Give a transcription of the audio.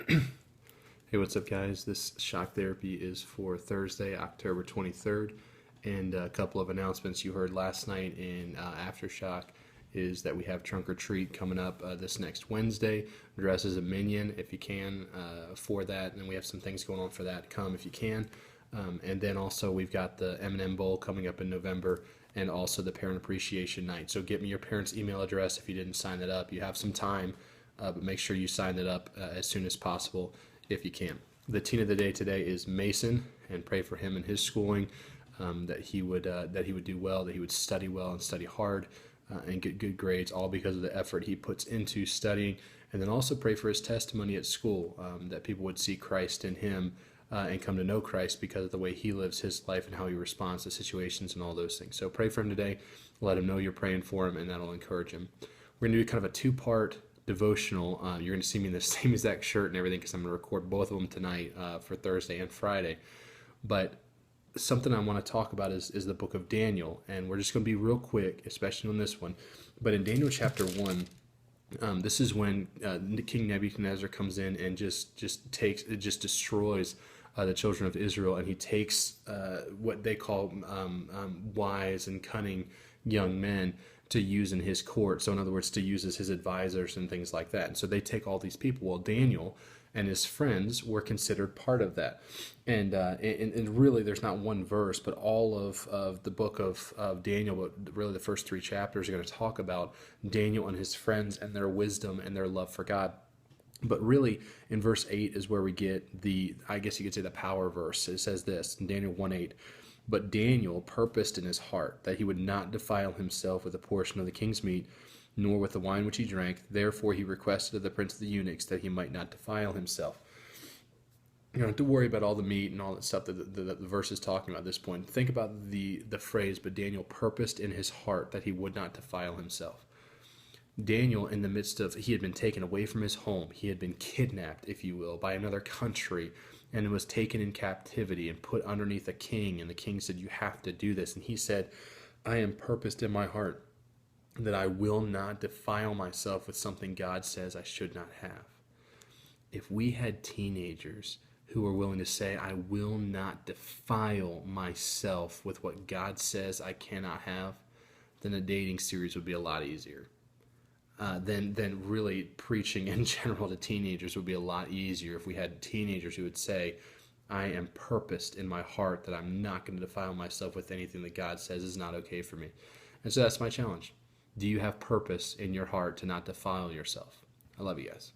Hey, what's up, guys? This shock therapy is for Thursday, October 23rd. And a couple of announcements you heard last night in Aftershock is that we have Trunk or Treat coming up this next Wednesday. Dress as a minion if you can for that. And we have some things going on for that. Come if you can. And then also we've got the M&M Bowl coming up in November and also the Parent Appreciation Night. So get me your parents' email address if you didn't sign it up. You have some time, but make sure you sign it up as soon as possible if you can. The teen of the day today is Mason, and pray for him in his schooling, that he would do well, that he would study well and study hard, and get good grades, all because of the effort he puts into studying. And then also pray for his testimony at school, that people would see Christ in him and come to know Christ because of the way he lives his life and how he responds to situations and all those things. So pray for him today. Let him know you're praying for him, and that'll encourage him. We're going to do kind of a two-part devotional. You're going to see me in the same exact shirt and everything because I'm going to record both of them tonight for Thursday and Friday. But something I want to talk about is the book of Daniel, and we're just going to be real quick, especially on this one. But in Daniel chapter 1, this is when King Nebuchadnezzar comes in and just destroys the children of Israel, and he takes what they call wise and cunning young men to use in his court. So in other words, to use as his advisors and things like that. And so they take all these people. Well, Daniel and his friends were considered part of that. And really there's not one verse, but all of the book of Daniel, but really the first 3 chapters are going to talk about Daniel and his friends and their wisdom and their love for God. But really, in verse 8 is where we get I guess you could say the power verse. It says this, in Daniel 1:8, "But Daniel purposed in his heart that he would not defile himself with a portion of the king's meat, nor with the wine which he drank. Therefore he requested of the prince of the eunuchs that he might not defile himself." You don't have to worry about all the meat and all that stuff that the verse is talking about at this point. Think about the phrase, "But Daniel purposed in his heart that he would not defile himself." Daniel, in the midst of, he had been taken away from his home. He had been kidnapped, if you will, by another country, and was taken in captivity and put underneath a king. And the king said, "You have to do this." And he said, "I am purposed in my heart that I will not defile myself with something God says I should not have." If we had teenagers who were willing to say, "I will not defile myself with what God says I cannot have," then a dating series would be a lot easier. Then really preaching in general to teenagers would be a lot easier if we had teenagers who would say, "I am purposed in my heart that I'm not going to defile myself with anything that God says is not okay for me." And so that's my challenge. Do you have purpose in your heart to not defile yourself? I love you guys.